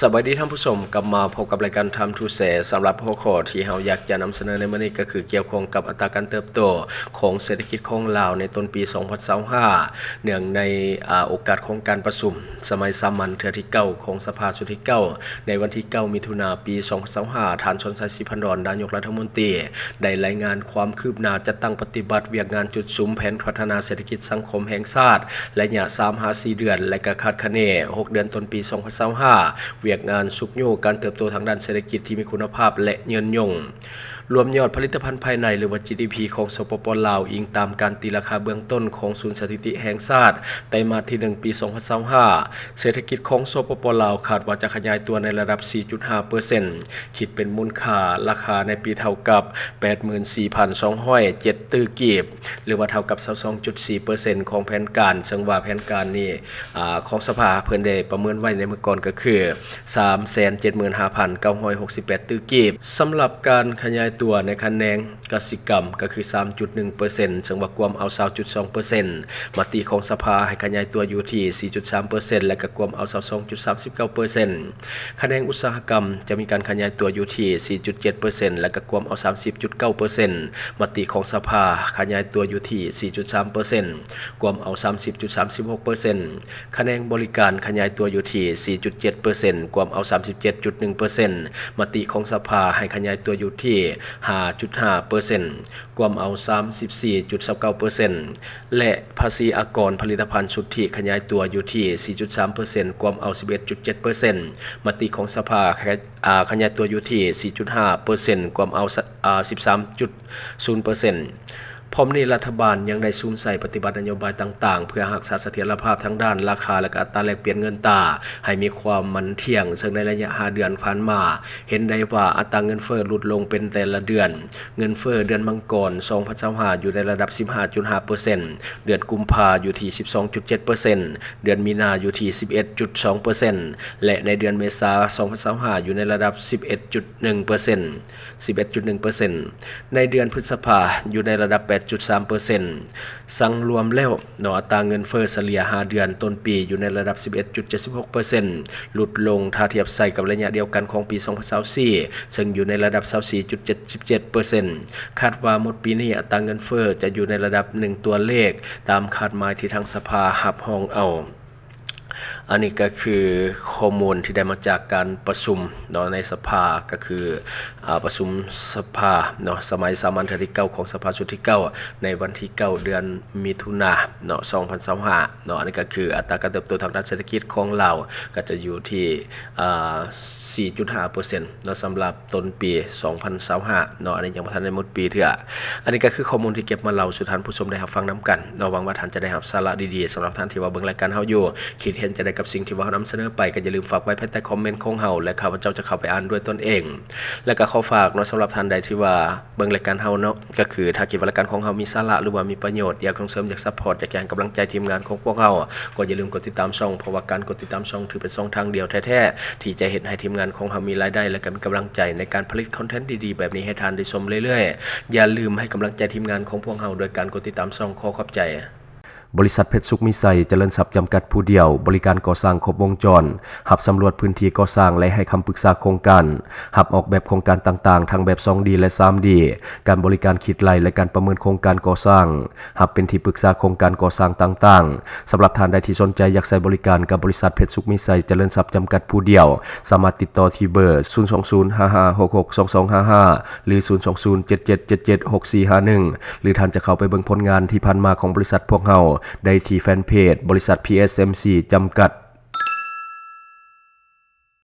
สวัสดีท่านผู้ชมกลับมาพบกับรายการ Time to Say สำหรับหัวข้อที่เราอยากจะนำเสนอในวันนี้ก็คือเกี่ยวข้องกับอัตราการเติบโตของเศรษฐกิจของลาวในต้นปี 2025 เนื่องในโอกาสของการประชุมสมัยสามัญเทื่อที่ 9 ของสภาชุดที่ 9 ในวันที่ 9 มิถุนายน ปี 2025 ท่านชนชัย ศรีพันดร นายกรัฐมนตรีได้รายงานความคืบหน้าจัดตั้งปฏิบัติเวียกงานจุดซุ้มแผนพัฒนาเศรษฐกิจสังคมแห่งชาติและระยะ 3-4 เดือนและก็คาดคะเน6 เดือนต้นปี 2025เวียกงานสุกโยการเติบโตทางด้านเศรษฐกิจที่มีคุณภาพและยืนยงรวมยอดผลิตภัณฑ์ภายในหรือว่า GDP ของสปป.ลาวอิงตามการตีราคาเบื้องต้นของศูนย์สถิติแห่งชาติไตรมาสที่ 1 ปี 2025เศรษฐกิจของสปป.ลาวคาดว่าจะขยายตัวในระดับ 4.5% คิดเป็นมูลค่าราคาในปีเท่ากับ 84,207 ตื้อกีบหรือว่าเท่ากับ 22.4% ของแผนการซึ่งว่าแผนการนี้ของสภาเพิ่นได้ประเมินไว้ในเมื่อก่อนก็คือ 375,968 ตื้อกีบสำหรับการขยายตัวในคะแนนกสิกรรมก็คือ 3.1% ซึ่งว่ากวมเอา 20.2% มติของสภาให้ขยายตัวอยู่ที่ 4.3% และก็กวมเอา 22.39% คะแนนอุตสาหกรรมจะมีการขยายตัวอยู่ที่ 4.7% และก็กวมเอา 30.9% มติของสภาขยายตัวอยู่ที่ 4.3% กวมเอา 30.36% คะแนนบริการขยายตัวอยู่ที่ 4.7% กวมเอา 37.1% มติของสภาให้ขยายตัวอยู่ที่ 5.5% กวมเอา 34.29% และภาษีอากรผลิตภัณฑ์สุทธิขยายตัวอยู่ที่ 4.3% กวมเอา 11.7% มติของสภาขยายตัวอยู่ที่ 4.5% กวมเอา 13.0%พร้อมนี้รัฐบาลยังได้ซุ่มใส่ปฏิบัตินโยบายต่างๆเพื่อรักษาเสถียรภาพทั้งด้านราคาและอัตราแลกเปลี่ยนเงินตราให้มีความมั่นเที่ยงซึ่งในระยะ5 เดือนผ่านมาเห็นได้ว่าอัตราเงินเฟ้อลดลงเป็นแต่ละเดือนเงินเฟ้อเดือนมังกร2025อยู่ในระดับ 15.5% เดือนกุมภาพันธ์อยู่ที่ 12.7% เดือนมีนาอยู่ที่ 11.2% และในเดือนเมษายน2025อยู่ในระดับ 11.1% ในเดือนพฤษภาคมอยู่ในระดับ 8.3% สั่งรวมแล้วอัตราเงินเฟ้อเฉลี่ย5 เดือนต้นปีอยู่ในระดับ 11.76% ลดลงถ้าเทียบใส่กับระยะเดียวกันของปี 2024ซึ่งอยู่ในระดับ 24.77% คาดว่าหมดปีนี้อัตราเงินเฟ้อจะอยู่ในระดับ1ตัวเลขตามคาดหมายที่ทางสภารับรองเอาอันนี้ก็คือข้อมูลที่ได้มาจากการประชุมในสภาก็คือประชุมสภาสมัยสามัญเทื่อที่ 9 ของสภาชุดที่ 9 ในวันที่ 9 เดือนมิถุนายน2025อันนี้ก็คืออัตราการเติบโตทางด้านเศรษฐกิจของเราก็จะอยู่ที่ 4.5% สำหรับต้นปี 2025อันนี้ยังบ่ทันได้หมดปีเทื่ออันนี้ก็คือข้อมูลที่เก็บมาเล่าสู่ท่านผู้ชมได้รับฟังนํกันหวังว่าท่านจะได้รับสาระดีๆสำหรับท่านที่ว่าเบิ่งรายการเฮาอยู่คิดเห็นจะได้กับสิ่งที่ว่าเรานำเสนอไปก็อย่าลืมฝากไว้ภายใต้คอมเมนต์ของเฮาและข้าพเจ้าจะเข้าไปอ่านด้วยตนเองและก็ขอฝากสำหรับท่านใดที่ว่าเบิ่งรายการเฮาก็คือถ้าคิดว่ารายการของเฮามีสาระหรือว่ามีประโยชน์อยากส่งเสริมอยากซัพพอร์ตอยากให้กำลังใจทีมงานของพวกเฮาก็อย่าลืมกดติดตามช่องเพราะว่าการกดติดตามช่องถือเป็นช่องทางเดียวแท้ๆที่จะเฮ็ดให้ทีมงานของเฮามีรายได้และก็มีกำลังใจในการผลิตคอนเทนต์ดีๆแบบนี้ให้ท่านได้ชมเรื่อยๆอย่าลืมให้กำลังใจทีมงานของพวกเฮาโดยการกดติดตามช่องขอขอบใจบริษัทเพชรสุขมิไซเจริญทรัพย์จำกัดผู้เดียวบริการก่อสร้างครบวงจรหับสำรวจพื้นที่ก่อสร้างและให้คำปรึกษาโครงการหับออกแบบโครงการต่างๆทั้งแบบ 2D และ 3D การบริการคิดไล่และการประเมินโครงการก่อสร้างหับเป็นที่ปรึกษาโครงการก่อสร้างต่างๆสำหรับท่านใดที่สนใจอยากใช้บริการกับบริษัทเพชรสุขมิไซเจริญทรัพย์จำกัดผู้เดียวสามารถติดต่อที่เบอร์ 02055662255 หรือ 02077776451 หรือท่านจะเข้าไปเบิ่งผลงานที่ผ่านมาของบริษัทพวกเฮาได้ที่แฟนเพจบริษัท PSMC จำกัด